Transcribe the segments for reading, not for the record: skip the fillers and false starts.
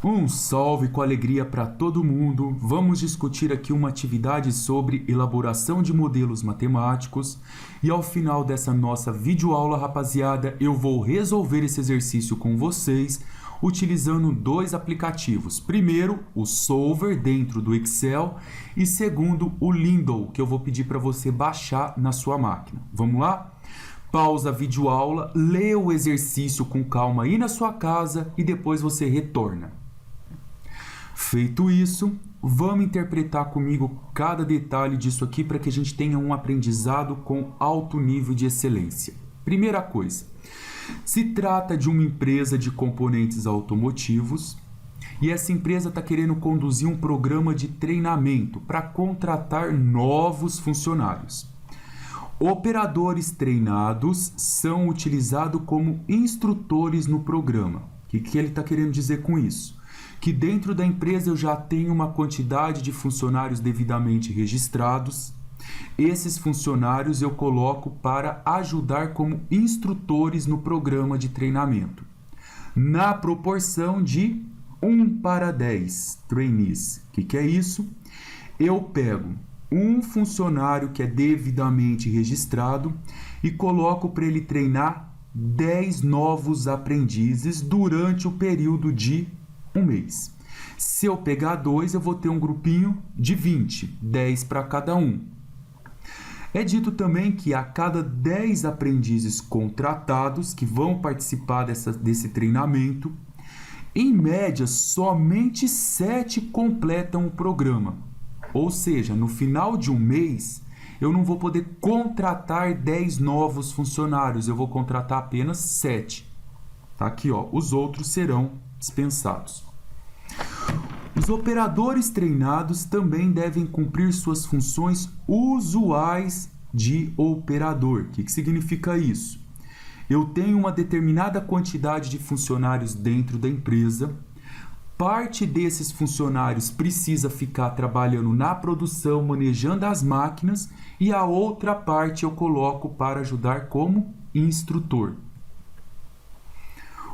Um salve com alegria para todo mundo. Vamos discutir aqui uma atividade sobre elaboração de modelos matemáticos e ao final dessa nossa videoaula, rapaziada, eu vou resolver esse exercício com vocês utilizando dois aplicativos. Primeiro, o Solver dentro do Excel e segundo, o Lindle, que eu vou pedir para você baixar na sua máquina. Vamos lá? Pausa a videoaula, lê o exercício com calma aí na sua casa e depois você retorna. Feito isso, vamos interpretar comigo cada detalhe disso aqui para que a gente tenha um aprendizado com alto nível de excelência. Primeira coisa, se trata de uma empresa de componentes automotivos e essa empresa está querendo conduzir um programa de treinamento para contratar novos funcionários. Operadores treinados são utilizados como instrutores no programa. O que ele está querendo dizer com isso? Que dentro da empresa eu já tenho uma quantidade de funcionários devidamente registrados. Esses funcionários eu coloco para ajudar como instrutores no programa de treinamento, na proporção de 1:10 trainees. O que é isso? Eu pego um funcionário que é devidamente registrado e coloco para ele treinar 10 novos aprendizes durante o período de um mês. Se eu pegar 2, eu vou ter um grupinho de 20, 10 para cada um. É dito também que a cada 10 aprendizes contratados que vão participar desse treinamento, em média, somente 7 completam o programa. Ou seja, no final de um mês, eu não vou poder contratar 10 novos funcionários, eu vou contratar apenas 7. Tá aqui, ó, os outros serão dispensados. Os operadores treinados também devem cumprir suas funções usuais de operador. O que significa isso? Eu tenho uma determinada quantidade de funcionários dentro da empresa. Parte desses funcionários precisa ficar trabalhando na produção, manejando as máquinas, e a outra parte eu coloco para ajudar como instrutor.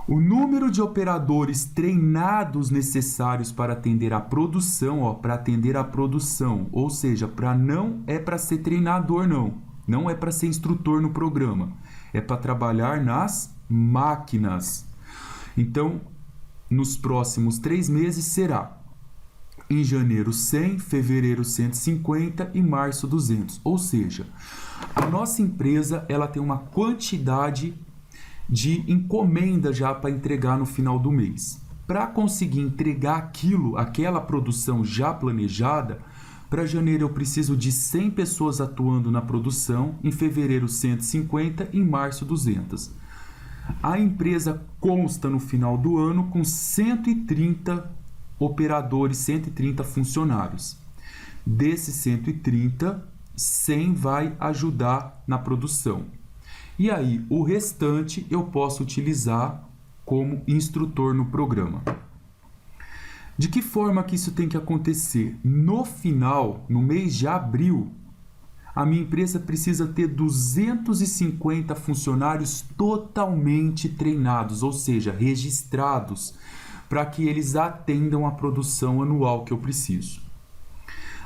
O número de operadores treinados necessários para atender a produção, ou seja, não é para ser treinador, não é para ser instrutor no programa, é para trabalhar nas máquinas. Então, nos próximos 3 meses será em janeiro 100, fevereiro 150 e março 200. Ou seja, a nossa empresa ela tem uma quantidade de encomenda já para entregar no final do mês. Para conseguir entregar aquela produção já planejada, para janeiro eu preciso de 100 pessoas atuando na produção, em fevereiro 150 e em março 200. A empresa consta no final do ano com 130 operadores, 130 funcionários. Desses 130, 100 vai ajudar na produção. E aí, o restante eu posso utilizar como instrutor no programa. De que forma que isso tem que acontecer? No final, no mês de abril, a minha empresa precisa ter 250 funcionários totalmente treinados, ou seja, registrados, para que eles atendam a produção anual que eu preciso.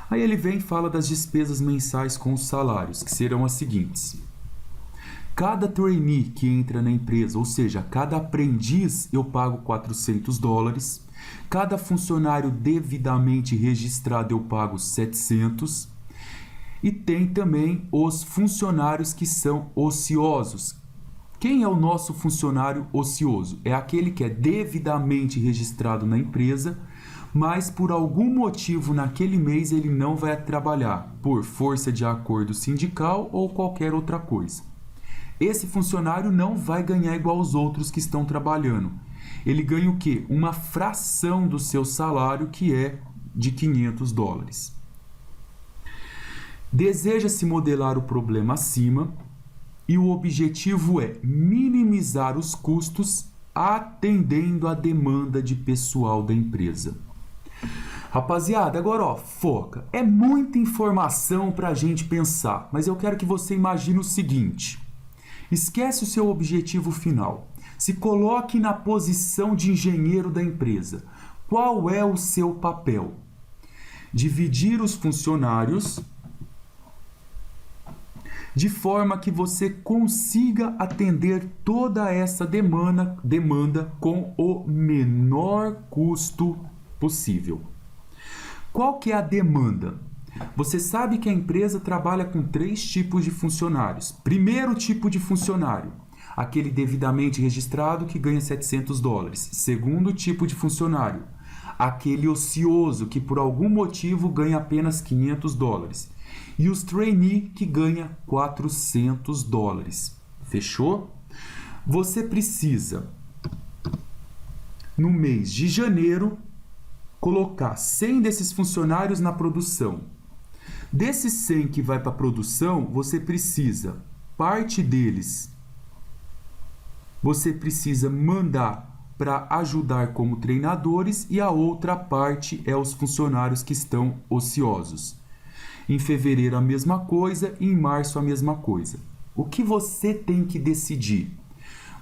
Aí ele vem e fala das despesas mensais com os salários, que serão as seguintes. Cada trainee que entra na empresa, ou seja, cada aprendiz, eu pago $400. Cada funcionário devidamente registrado eu pago 700. E tem também os funcionários que são ociosos. Quem é o nosso funcionário ocioso? É aquele que é devidamente registrado na empresa, mas por algum motivo naquele mês ele não vai trabalhar, por força de acordo sindical ou qualquer outra coisa. Esse funcionário não vai ganhar igual aos outros que estão trabalhando. Ele ganha o quê? Uma fração do seu salário, que é de $500. Deseja-se modelar o problema acima e o objetivo é minimizar os custos atendendo a demanda de pessoal da empresa. Rapaziada, agora foca. É muita informação para a gente pensar, mas eu quero que você imagine o seguinte. Esquece o seu objetivo final. Se coloque na posição de engenheiro da empresa. Qual é o seu papel? Dividir os funcionários de forma que você consiga atender toda essa demanda com o menor custo possível. Qual que é a demanda? Você sabe que a empresa trabalha com 3 tipos de funcionários. Primeiro tipo de funcionário, aquele devidamente registrado que ganha $700. Segundo tipo de funcionário, aquele ocioso que por algum motivo ganha apenas $500. E os trainee que ganha $400. Fechou? Você precisa, no mês de janeiro, colocar 100 desses funcionários na produção. Desses 100 que vai para a produção, você precisa, parte deles, você precisa mandar para ajudar como treinadores e a outra parte é os funcionários que estão ociosos. Em fevereiro a mesma coisa e em março a mesma coisa. O que você tem que decidir?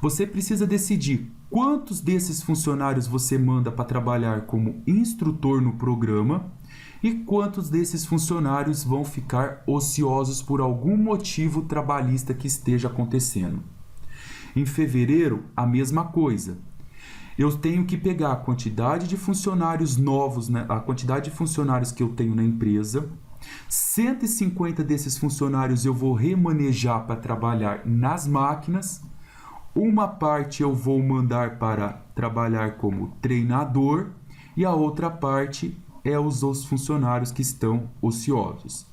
Você precisa decidir quantos desses funcionários você manda para trabalhar como instrutor no programa e quantos desses funcionários vão ficar ociosos por algum motivo trabalhista que esteja acontecendo. Em fevereiro, a mesma coisa. Eu tenho que pegar a quantidade de funcionários novos, né, a quantidade de funcionários que eu tenho na empresa. 150 desses funcionários eu vou remanejar para trabalhar nas máquinas. Uma parte eu vou mandar para trabalhar como treinador e a outra parte é os funcionários que estão ociosos.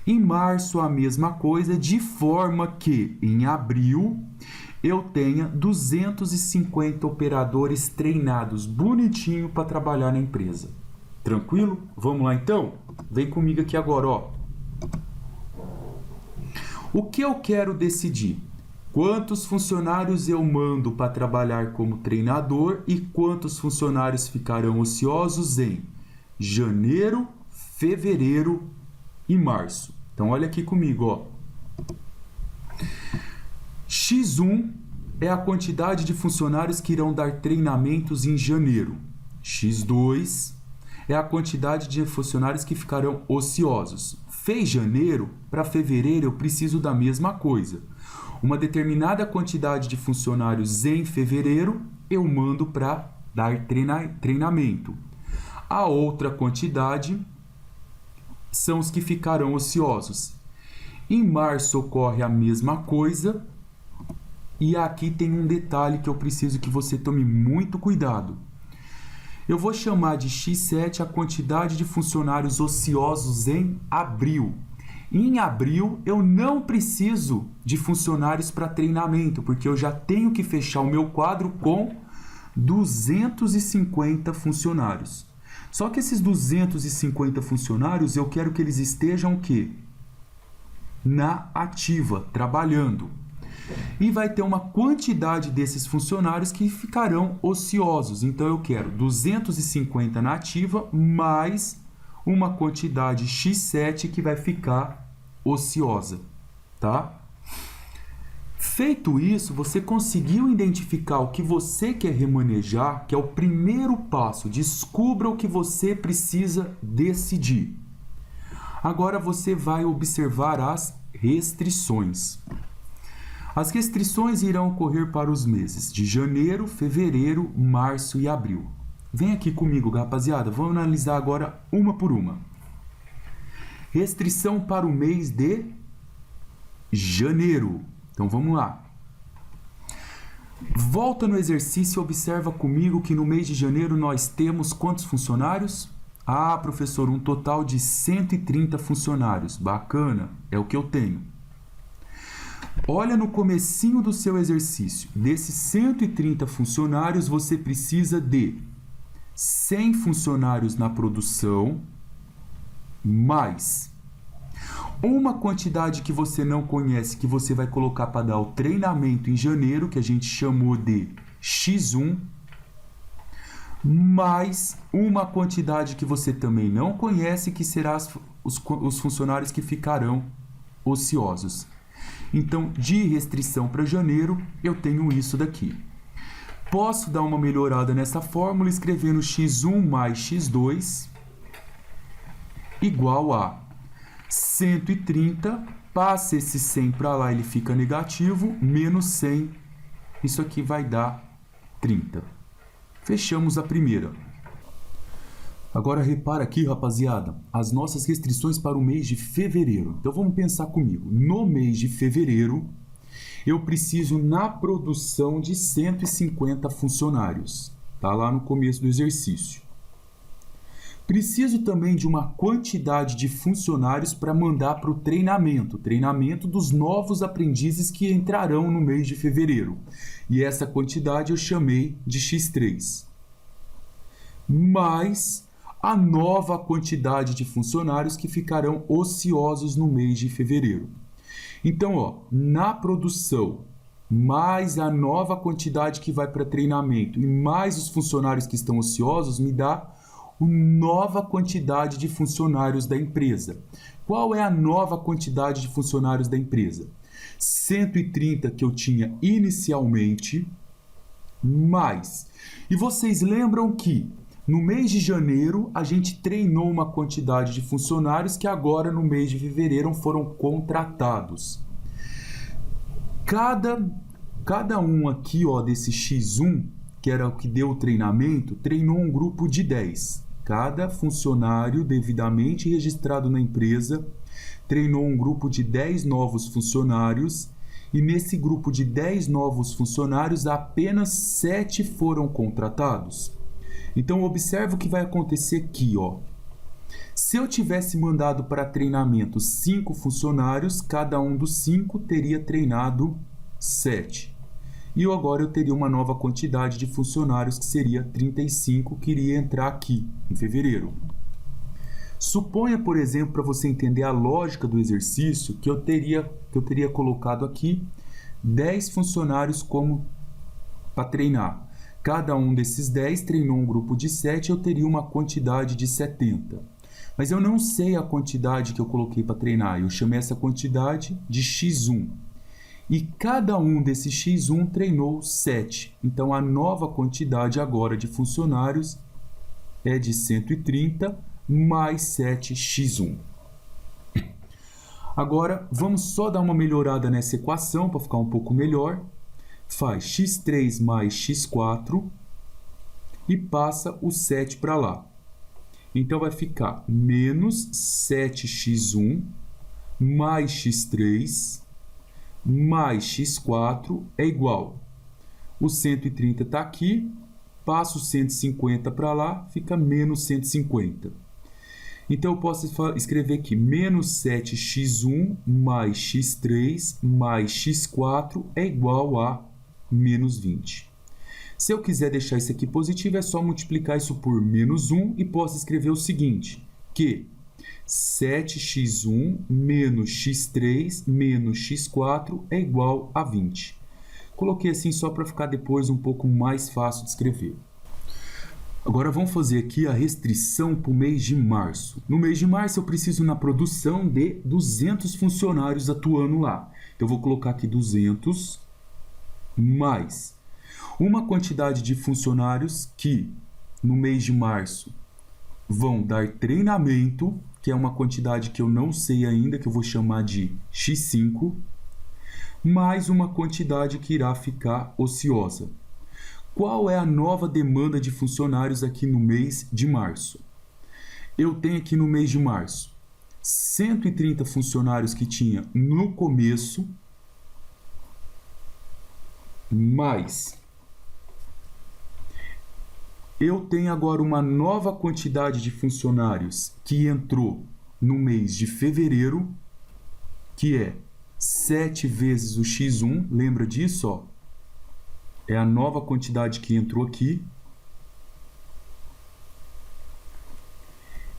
Em março a mesma coisa, de forma que em abril eu tenha 250 operadores treinados bonitinho para trabalhar na empresa. Tranquilo? Vamos lá então? Vem comigo aqui agora, ó. O que eu quero decidir? Quantos funcionários eu mando para trabalhar como treinador e quantos funcionários ficarão ociosos em janeiro, fevereiro e março. Então olha aqui comigo, ó. X1 é a quantidade de funcionários que irão dar treinamentos em janeiro. X2 é a quantidade de funcionários que ficarão ociosos. Fez janeiro, para fevereiro eu preciso da mesma coisa. Uma determinada quantidade de funcionários em fevereiro eu mando para dar treinamento. A outra quantidade são os que ficarão ociosos. Em março ocorre a mesma coisa. E aqui tem um detalhe que eu preciso que você tome muito cuidado. Eu vou chamar de X7 a quantidade de funcionários ociosos em abril. Em abril, eu não preciso de funcionários para treinamento, porque eu já tenho que fechar o meu quadro com 250 funcionários. Só que esses 250 funcionários, eu quero que eles estejam o quê? Na ativa, trabalhando. E vai ter uma quantidade desses funcionários que ficarão ociosos. Então, eu quero 250 na ativa, mais uma quantidade X7 que vai ficar ociosa, tá? Feito isso, você conseguiu identificar o que você quer remanejar, que é o primeiro passo. Descubra o que você precisa decidir. Agora você vai observar as restrições. As restrições irão ocorrer para os meses de janeiro, fevereiro, março e abril. Vem aqui comigo, rapaziada. Vamos analisar agora uma por uma. Restrição para o mês de janeiro. Então vamos lá. Volta no exercício e observa comigo que no mês de janeiro nós temos quantos funcionários? Ah, professor, um total de 130 funcionários. Bacana, é o que eu tenho. Olha no comecinho do seu exercício. Desses 130 funcionários, você precisa de 100 funcionários na produção, mais uma quantidade que você não conhece, que você vai colocar para dar o treinamento em janeiro, que a gente chamou de X1, mais uma quantidade que você também não conhece, que será os funcionários que ficarão ociosos. Então, de restrição para janeiro, eu tenho isso daqui. Posso dar uma melhorada nessa fórmula escrevendo x1 mais x2 igual a 130, passa esse 100 para lá, ele fica negativo, menos 100, isso aqui vai dar 30. Fechamos a primeira. Agora repara aqui, rapaziada, as nossas restrições para o mês de fevereiro. Então vamos pensar comigo. No mês de fevereiro, eu preciso na produção de 150 funcionários. Tá lá no começo do exercício. Preciso também de uma quantidade de funcionários para mandar para o treinamento dos novos aprendizes que entrarão no mês de fevereiro. E essa quantidade eu chamei de x3. Mais a nova quantidade de funcionários que ficarão ociosos no mês de fevereiro. Então, ó, na produção, mais a nova quantidade que vai para treinamento e mais os funcionários que estão ociosos, me dá a nova quantidade de funcionários da empresa. Qual é a nova quantidade de funcionários da empresa? 130 que eu tinha inicialmente, mais. E vocês lembram que no mês de janeiro, a gente treinou uma quantidade de funcionários que agora, no mês de fevereiro, foram contratados. Cada um aqui, ó, desse X1, que era o que deu o treinamento, treinou um grupo de 10. Cada funcionário devidamente registrado na empresa treinou um grupo de 10 novos funcionários e nesse grupo de 10 novos funcionários, apenas 7 foram contratados. Então, observe o que vai acontecer aqui, ó. Se eu tivesse mandado para treinamento 5 funcionários, cada um dos 5 teria treinado 7. E agora eu teria uma nova quantidade de funcionários, que seria 35, que iria entrar aqui, em fevereiro. Suponha, por exemplo, para você entender a lógica do exercício, que eu teria colocado aqui 10 funcionários como para treinar. Cada um desses 10 treinou um grupo de 7, eu teria uma quantidade de 70. Mas eu não sei a quantidade que eu coloquei para treinar, eu chamei essa quantidade de x1. E cada um desses x1 treinou 7. Então, a nova quantidade agora de funcionários é de 130 mais 7x1. Agora, vamos só dar uma melhorada nessa equação para ficar um pouco melhor. Faz x3 mais x4 e passa o 7 para lá. Então, vai ficar menos 7x1 mais x3 mais x4 é igual. O 130 está aqui, passa o 150 para lá, fica menos 150. Então, eu posso escrever aqui, menos 7x1 mais x3 mais x4 é igual a menos 20. Se eu quiser deixar isso aqui positivo, é só multiplicar isso por menos 1 e posso escrever o seguinte, que 7x1 menos x3 menos x4 é igual a 20. Coloquei assim só para ficar depois um pouco mais fácil de escrever. Agora vamos fazer aqui a restrição para o mês de março. No mês de março eu preciso na produção de 200 funcionários atuando lá. Então eu vou colocar aqui 200 mais uma quantidade de funcionários que no mês de março vão dar treinamento, que é uma quantidade que eu não sei ainda, que eu vou chamar de x5, mais uma quantidade que irá ficar ociosa. Qual é a nova demanda de funcionários aqui no mês de março? Eu tenho aqui no mês de março 130 funcionários que tinha no começo, mais eu tenho agora uma nova quantidade de funcionários que entrou no mês de fevereiro, que é 7 vezes o x1, lembra disso? Ó? É a nova quantidade que entrou aqui.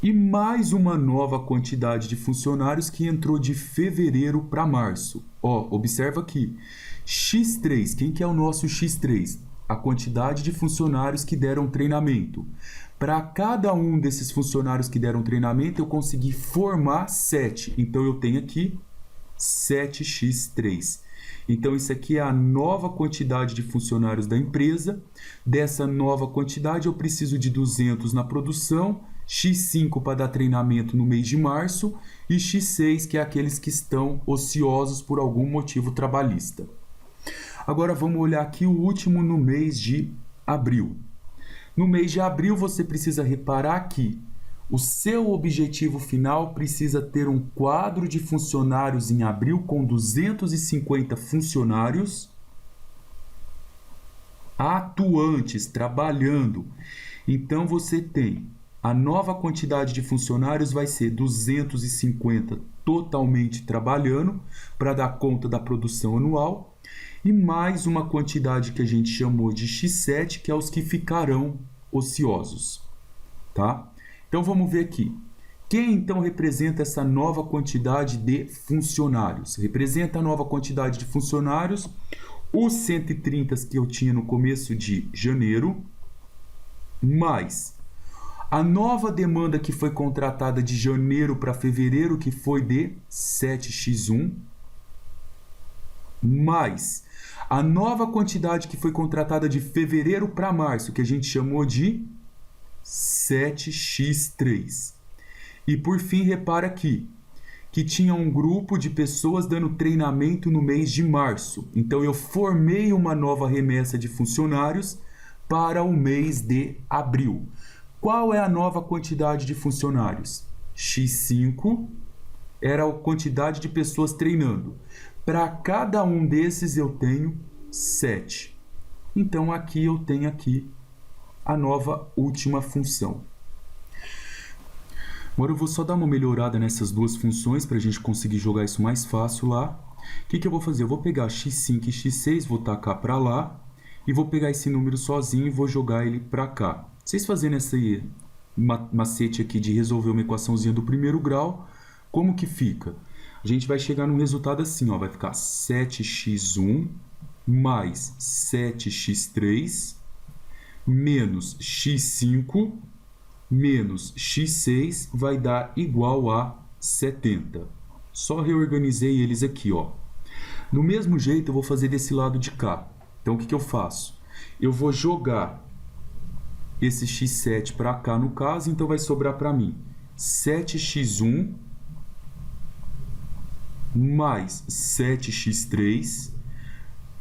E mais uma nova quantidade de funcionários que entrou de fevereiro para março. Ó, observa aqui, x3, quem que é o nosso x3? A quantidade de funcionários que deram treinamento. Para cada um desses funcionários que deram treinamento, eu consegui formar 7. Então, eu tenho aqui 7x3. Então, isso aqui é a nova quantidade de funcionários da empresa. Dessa nova quantidade, eu preciso de 200 na produção, x5 para dar treinamento no mês de março e x6, que é aqueles que estão ociosos por algum motivo trabalhista. Agora, vamos olhar aqui o último no mês de abril. No mês de abril, você precisa reparar que o seu objetivo final precisa ter um quadro de funcionários em abril com 250 funcionários atuantes, trabalhando. Então, você tem a nova quantidade de funcionários vai ser 250 totalmente trabalhando para dar conta da produção anual e mais uma quantidade que a gente chamou de X7, que é os que ficarão ociosos, tá? Então, vamos ver aqui. Quem, então, representa essa nova quantidade de funcionários? Representa a nova quantidade de funcionários, os 130 que eu tinha no começo de janeiro, mais a nova demanda que foi contratada de janeiro para fevereiro, que foi de 7x1, mais a nova quantidade que foi contratada de fevereiro para março, que a gente chamou de 7x3. E por fim, repara aqui que tinha um grupo de pessoas dando treinamento no mês de março. Então, eu formei uma nova remessa de funcionários para o mês de abril. Qual é a nova quantidade de funcionários? X5 era a quantidade de pessoas treinando. Para cada um desses, eu tenho 7. Então, aqui eu tenho aqui a nova última função. Agora eu vou só dar uma melhorada nessas duas funções para a gente conseguir jogar isso mais fácil lá. O que eu vou fazer? Eu vou pegar x5 e x6, vou tacar para lá e vou pegar esse número sozinho e vou jogar ele para cá. Vocês fazendo esse macete aqui de resolver uma equaçãozinha do primeiro grau, como que fica? A gente vai chegar num resultado assim, ó, vai ficar 7x1 mais 7x3 menos x5 menos x6 vai dar igual a 70. Só reorganizei eles aqui, ó. Do mesmo jeito, eu vou fazer desse lado de cá. Então, o que eu faço? Eu vou jogar esse x7 para cá, no caso, então vai sobrar para mim 7x1 mais 7x3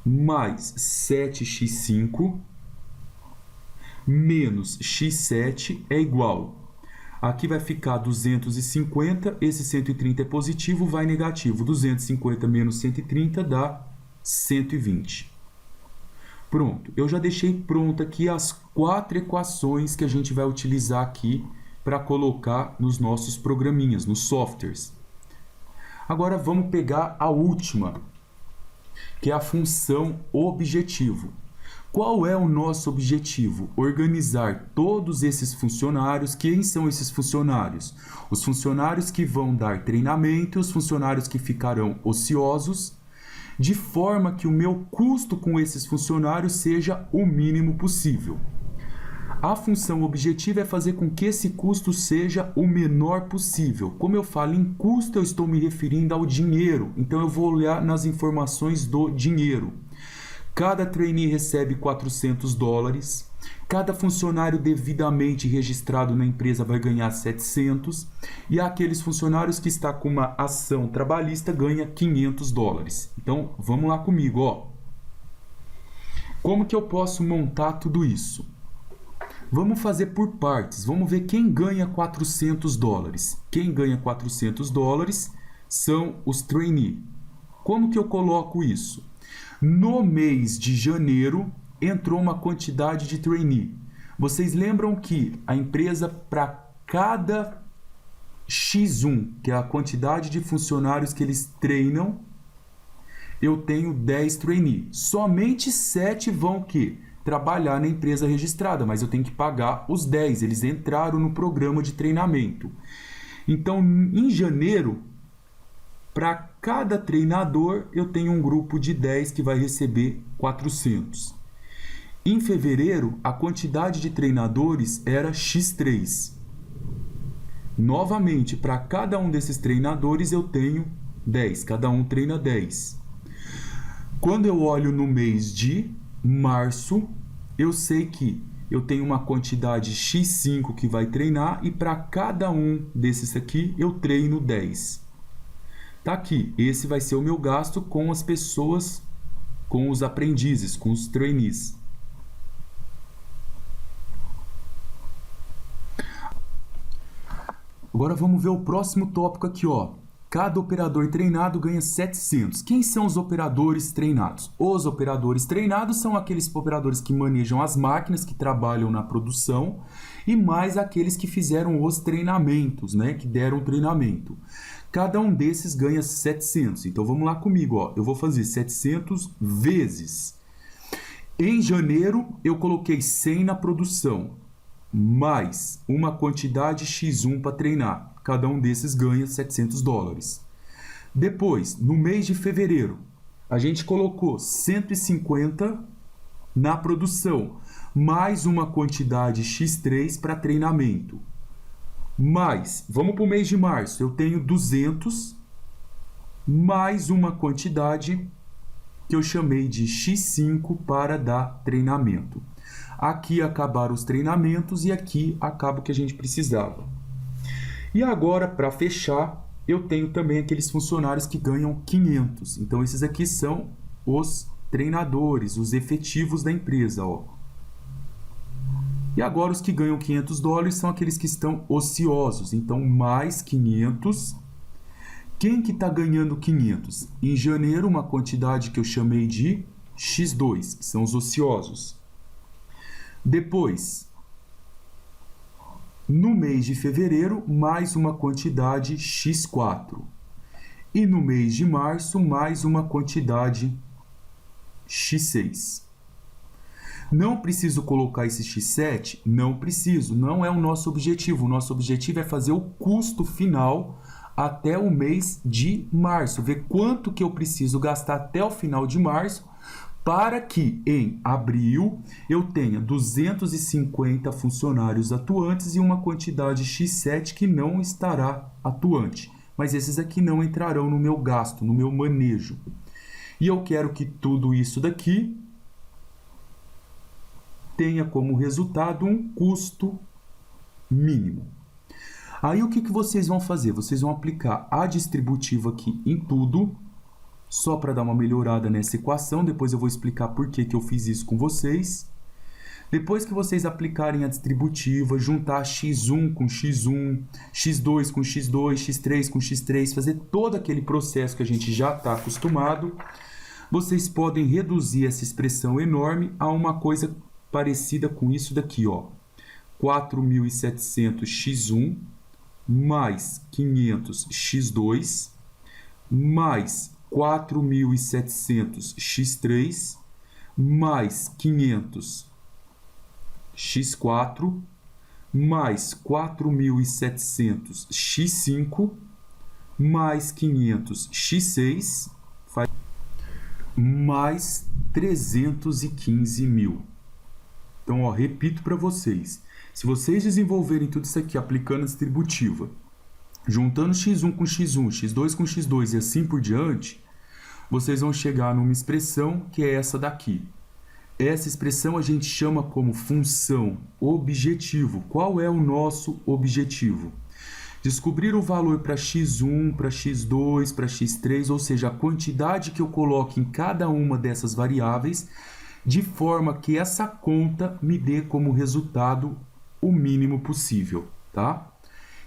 mais 7x5 menos x7 é igual. Aqui vai ficar 250, esse 130 é positivo, vai negativo. 250 menos 130 dá 120. Pronto, eu já deixei pronto aqui as 4 equações que a gente vai utilizar aqui para colocar nos nossos programinhas, nos softwares. Agora vamos pegar a última, que é a função objetivo. Qual é o nosso objetivo? Organizar todos esses funcionários. Quem são esses funcionários? Os funcionários que vão dar treinamento, os funcionários que ficarão ociosos, de forma que o meu custo com esses funcionários seja o mínimo possível. A função objetiva é fazer com que esse custo seja o menor possível. Como eu falo em custo, eu estou me referindo ao dinheiro. Então, eu vou olhar nas informações do dinheiro. Cada trainee recebe $400, cada funcionário devidamente registrado na empresa vai ganhar 700 e aqueles funcionários que estão com uma ação trabalhista ganha $500. Então, vamos lá comigo, ó. Como que eu posso montar tudo isso? Vamos fazer por partes. Vamos ver quem ganha $400. Quem ganha $400 são os trainee. Como que eu coloco isso? No mês de janeiro, entrou uma quantidade de trainee. Vocês lembram que a empresa, para cada X1, que é a quantidade de funcionários que eles treinam, eu tenho 10 trainee. Somente 7 vão que trabalhar na empresa registrada, mas eu tenho que pagar os 10. Eles entraram no programa de treinamento. Então, em janeiro, para cada treinador, eu tenho um grupo de 10 que vai receber 400. Em fevereiro, a quantidade de treinadores era X3. Novamente, para cada um desses treinadores, eu tenho 10. Cada um treina 10. Quando eu olho no mês de março, eu sei que eu tenho uma quantidade x5 que vai treinar e para cada um desses aqui eu treino 10. Tá aqui, esse vai ser o meu gasto com as pessoas, com os aprendizes, com os trainees. Agora vamos ver o próximo tópico aqui, ó. Cada operador treinado ganha 700. Quem são os operadores treinados? Os operadores treinados são aqueles operadores que manejam as máquinas, que trabalham na produção, e mais aqueles que fizeram os treinamentos, né? Que deram treinamento. Cada um desses ganha 700. Então vamos lá comigo, ó. Eu vou fazer 700 vezes. Em janeiro eu coloquei 100 na produção, mais uma quantidade x1 para treinar. Cada um desses ganha $700. Depois, no mês de fevereiro, a gente colocou 150 na produção, mais uma quantidade x3 para treinamento. Mais, vamos para o mês de março, eu tenho 200, mais uma quantidade que eu chamei de x5 para dar treinamento. Aqui acabaram os treinamentos e aqui acaba o que a gente precisava. E agora, para fechar, eu tenho também aqueles funcionários que ganham 500. Então, esses aqui são os treinadores, os efetivos da empresa, ó. E agora, os que ganham $500 são aqueles que estão ociosos. Então, mais 500. Quem que está ganhando 500? Em janeiro, uma quantidade que eu chamei de x2, que são os ociosos. Depois, no mês de fevereiro, mais uma quantidade x4. E no mês de março, mais uma quantidade x6. Não preciso colocar esse x7? Não preciso, não é o nosso objetivo. O nosso objetivo é fazer o custo final até o mês de março. Ver quanto que eu preciso gastar até o final de março, para que em abril eu tenha 250 funcionários atuantes e uma quantidade x7 que não estará atuante. Mas esses aqui não entrarão no meu gasto, no meu manejo. E eu quero que tudo isso daqui tenha como resultado um custo mínimo. Aí o que vocês vão fazer? Vocês vão aplicar a distributiva aqui em tudo, só para dar uma melhorada nessa equação. Depois eu vou explicar por que eu fiz isso com vocês. Depois que vocês aplicarem a distributiva, juntar x1 com x1, x2 com x2, x3 com x3, fazer todo aquele processo que a gente já está acostumado, vocês podem reduzir essa expressão enorme a uma coisa parecida com isso daqui, ó. 4.700 x1 mais 500 x2 mais 4.700 x3 mais 500 x4 mais 4.700 x5 mais 500 x6 mais 315 mil. Então, ó, repito para vocês. Se vocês desenvolverem tudo isso aqui aplicando a distributiva, juntando x1 com x1, x2 com x2 e assim por diante, vocês vão chegar numa expressão que é essa daqui. Essa expressão a gente chama como função objetivo. Qual é o nosso objetivo? Descobrir o valor para x1, para x2, para x3, ou seja, a quantidade que eu coloco em cada uma dessas variáveis, de forma que essa conta me dê como resultado o mínimo possível, tá?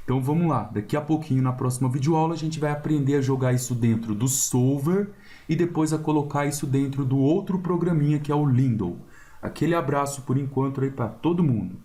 Então vamos lá, daqui a pouquinho na próxima videoaula a gente vai aprender a jogar isso dentro do Solver e depois a colocar isso dentro do outro programinha que é o Lindle. Aquele abraço por enquanto aí para todo mundo.